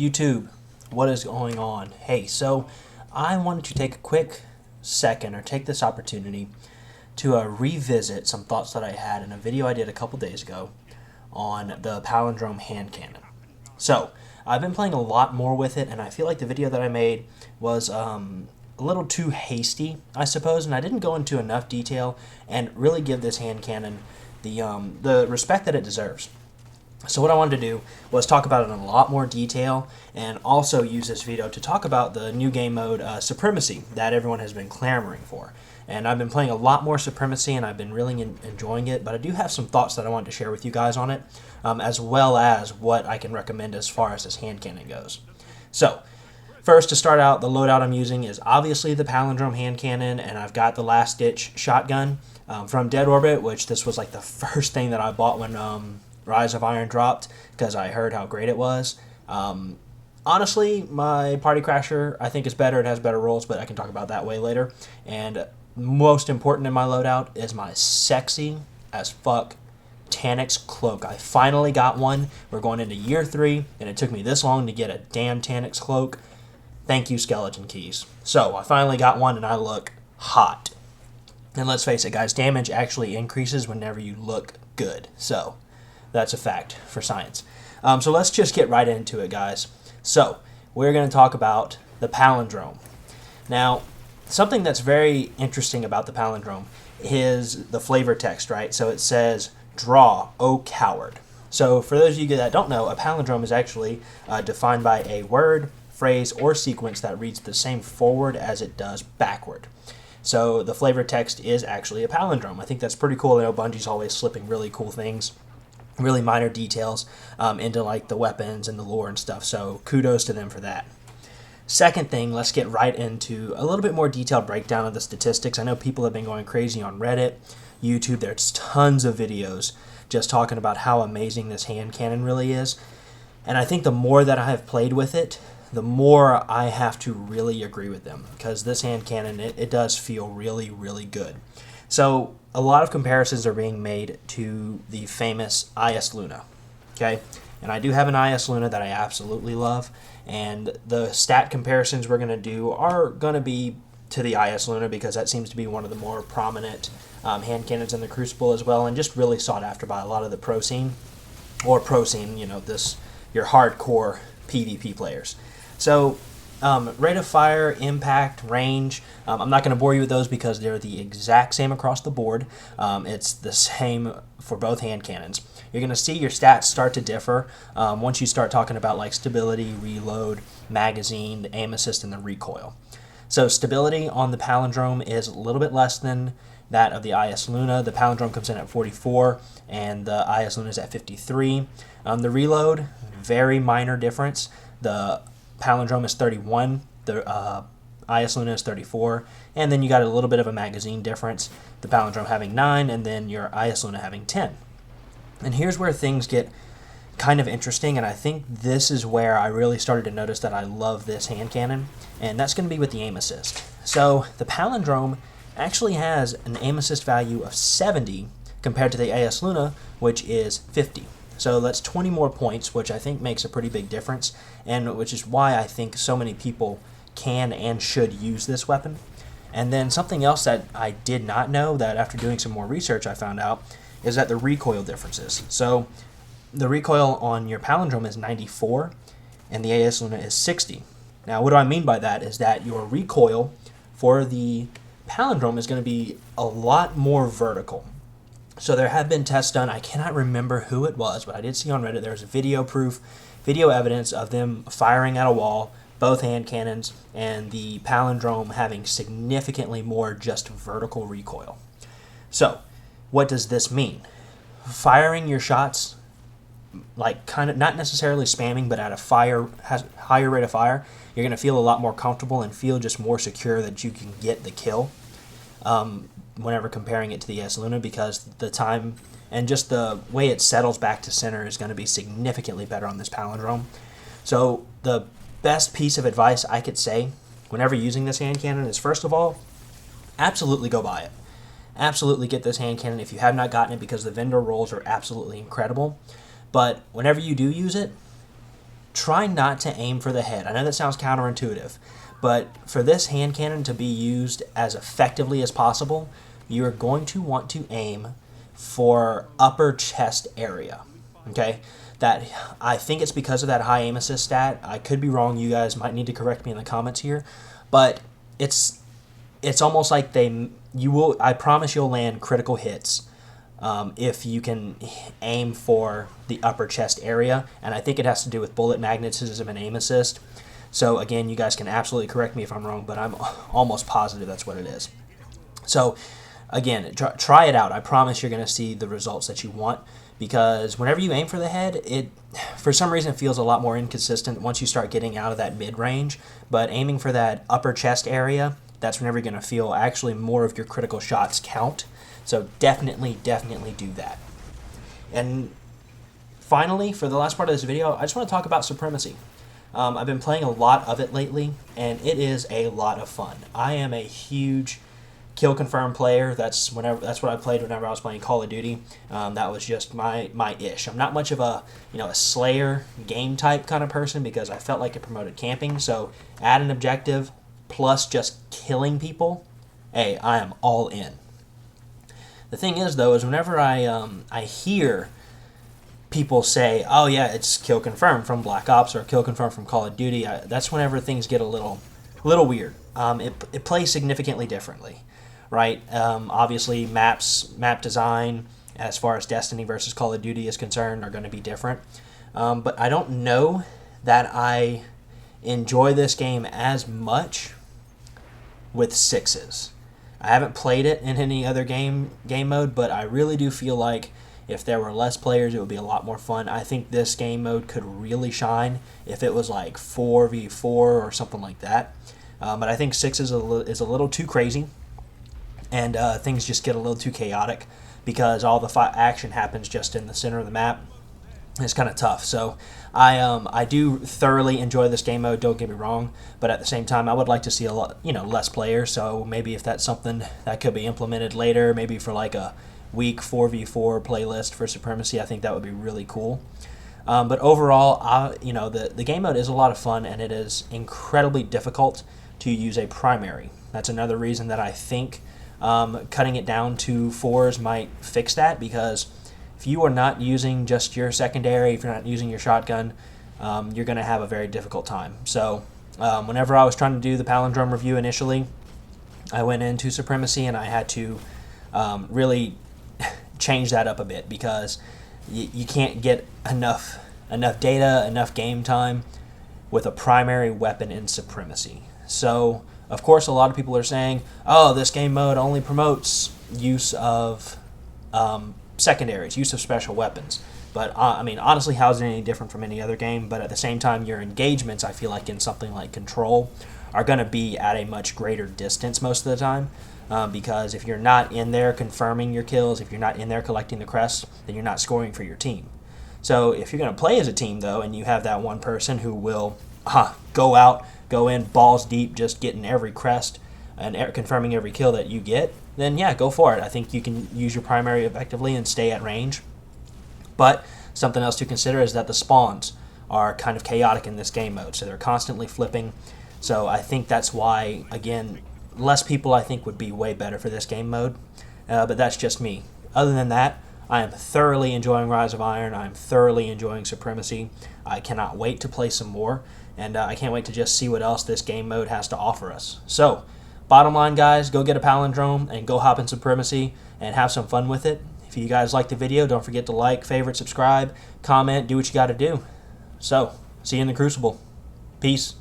YouTube, what is going on? Hey, so I wanted to take a quick second or take this opportunity to revisit some thoughts that I had in a video I did a couple days ago on the Palindrome hand cannon. So, I've been playing a lot more with it, and I feel like the video that I made was a little too hasty, I suppose, and I didn't go into enough detail and really give this hand cannon the respect that it deserves. So what I wanted to do was talk about it in a lot more detail and also use this video to talk about the new game mode Supremacy that everyone has been clamoring for. And I've been playing a lot more Supremacy and I've been really enjoying it, but I do have some thoughts that I wanted to share with you guys on it, as well as what I can recommend as far as this hand cannon goes. So, first, to start out, the loadout I'm using is obviously the Palindrome hand cannon, and I've got the Last Ditch shotgun from Dead Orbit, which this was like the first thing that I bought when Rise of Iron dropped, because I heard how great it was. Honestly, my Party Crasher I think is better. It has better rolls, but I can talk about that way later. And most important in my loadout is my sexy as fuck Taniks cloak. I finally got one. We're going into year 3, and it took me this long to get a damn Taniks cloak. Thank you, Skeleton Keys. So, I finally got one, and I look hot. And let's face it, guys, damage actually increases whenever you look good. So, that's a fact for science. So let's just get right into it, guys. So, we're going to talk about the Palindrome. Now, something that's very interesting about the Palindrome is the flavor text, right? So it says, "Draw, O coward." So for those of you that don't know, a palindrome is actually defined by a word, phrase, or sequence that reads the same forward as it does backward. So the flavor text is actually a palindrome. I think that's pretty cool. I know Bungie's always slipping really cool things, really minor details into like the weapons and the lore and stuff, so kudos to them for that. Second thing, let's get right into a little bit more detailed breakdown of the statistics. I know people have been going crazy on Reddit, YouTube. There's tons of videos just talking about how amazing this hand cannon really is, and I think the more that I have played with it, the more I have to really agree with them, because this hand cannon, it does feel really, really good. So a lot of comparisons are being made to the famous IS Luna, okay? And I do have an IS Luna that I absolutely love, and the stat comparisons we're going to do are going to be to the IS Luna because that seems to be one of the more prominent hand cannons in the Crucible as well, and just really sought after by a lot of the pro scene, you know, your hardcore PvP players. So rate of fire, impact, range, I'm not going to bore you with those because they're the exact same across the board. It's the same for both hand cannons. You're going to see your stats start to differ once you start talking about like stability, reload, magazine, the aim assist, and the recoil. So stability on the Palindrome is a little bit less than that of the IS Luna. The Palindrome comes in at 44, and the IS Luna is at 53. The reload, very minor difference. The Palindrome is 31, the IS Luna is 34, and then you got a little bit of a magazine difference, the Palindrome having 9, and then your IS Luna having 10. And here's where things get kind of interesting, and I think this is where I really started to notice that I love this hand cannon, and that's going to be with the aim assist. So the Palindrome actually has an aim assist value of 70 compared to the IS Luna, which is 50. So that's 20 more points, which I think makes a pretty big difference, and which is why I think so many people can and should use this weapon. And then something else that I did not know that after doing some more research I found out is that the recoil differences. So the recoil on your Palindrome is 94, and the IS Luna is 60. Now what do I mean by that is that your recoil for the Palindrome is going to be a lot more vertical. So there have been tests done. I cannot remember who it was, but I did see on Reddit there's video evidence of them firing at a wall, both hand cannons, and the Palindrome having significantly more just vertical recoil. So, what does this mean? Firing your shots, like kind of not necessarily spamming, but at a higher rate of fire, you're going to feel a lot more comfortable and feel just more secure that you can get the kill. Whenever comparing it to the IS Luna, because the time and just the way it settles back to center is going to be significantly better on this Palindrome. So the best piece of advice I could say whenever using this hand cannon is, first of all, absolutely go buy it. Absolutely get this hand cannon if you have not gotten it, because the vendor rolls are absolutely incredible. But whenever you do use it, try not to aim for the head. I know that sounds counterintuitive, but for this hand cannon to be used as effectively as possible, you are going to want to aim for upper chest area. Okay, that I think it's because of that high aim assist stat. I could be wrong. You guys might need to correct me in the comments here, but it's almost like I promise you'll land critical hits if you can aim for the upper chest area, and I think it has to do with bullet magnetism and aim assist. So again, you guys can absolutely correct me if I'm wrong, but I'm almost positive that's what it is. So again, try it out. I promise you're going to see the results that you want, because whenever you aim for the head, it for some reason feels a lot more inconsistent once you start getting out of that mid-range, but aiming for that upper chest area, that's whenever you're going to feel actually more of your critical shots count. So definitely do that. And finally, for the last part of this video, I just want to talk about Supremacy. I've been playing a lot of it lately, and it is a lot of fun. I am a huge kill confirm player. That's what I played whenever I was playing Call of Duty. That was just my ish. I'm not much of a a Slayer game type kind of person, because I felt like it promoted camping. So add an objective plus just killing people, hey, I am all in. The thing is, though, is whenever I hear people say, oh yeah, it's kill confirmed from Black Ops or kill confirmed from Call of Duty, that's whenever things get a little weird. It plays significantly differently, right? Obviously, map design, as far as Destiny versus Call of Duty is concerned, are going to be different. But I don't know that I enjoy this game as much with sixes. I haven't played it in any other game mode, but I really do feel like if there were less players, it would be a lot more fun. I think this game mode could really shine if it was like 4v4 or something like that. But I think 6 is a little too crazy, and things just get a little too chaotic because all the action happens just in the center of the map. It's kind of tough. So I do thoroughly enjoy this game mode, don't get me wrong, but at the same time I would like to see a lot, less players. So maybe if that's something that could be implemented later, maybe for like a week 4v4 playlist for Supremacy, I think that would be really cool. But overall, the game mode is a lot of fun, and it is incredibly difficult to use a primary. That's another reason that I think cutting it down to 4s might fix that, because if you are not using just your secondary, if you're not using your shotgun, you're going to have a very difficult time. So whenever I was trying to do the Palindrome review initially, I went into Supremacy and I had to really change that up a bit, because you can't get enough data, enough game time with a primary weapon in Supremacy. So of course a lot of people are saying, oh, this game mode only promotes use of secondaries, use of special weapons. But I mean, honestly, how is it any different from any other game? But at the same time, your engagements, I feel like in something like Control, are going to be at a much greater distance most of the time, because if you're not in there confirming your kills, if you're not in there collecting the crests, then you're not scoring for your team. So if you're going to play as a team, though, and you have that one person who will go in balls deep, just getting every crest and confirming every kill that you get, then yeah, go for it. I think you can use your primary effectively and stay at range. But something else to consider is that the spawns are kind of chaotic in this game mode, so they're constantly flipping. So I think that's why, again, less people I think would be way better for this game mode. But that's just me. Other than that, I am thoroughly enjoying Rise of Iron. I'm thoroughly enjoying Supremacy. I cannot wait to play some more, and I can't wait to just see what else this game mode has to offer us. So, bottom line, guys, go get a Palindrome and go hop in Supremacy and have some fun with it. If you guys liked the video, don't forget to like, favorite, subscribe, comment, do what you got to do. So, see you in the Crucible. Peace.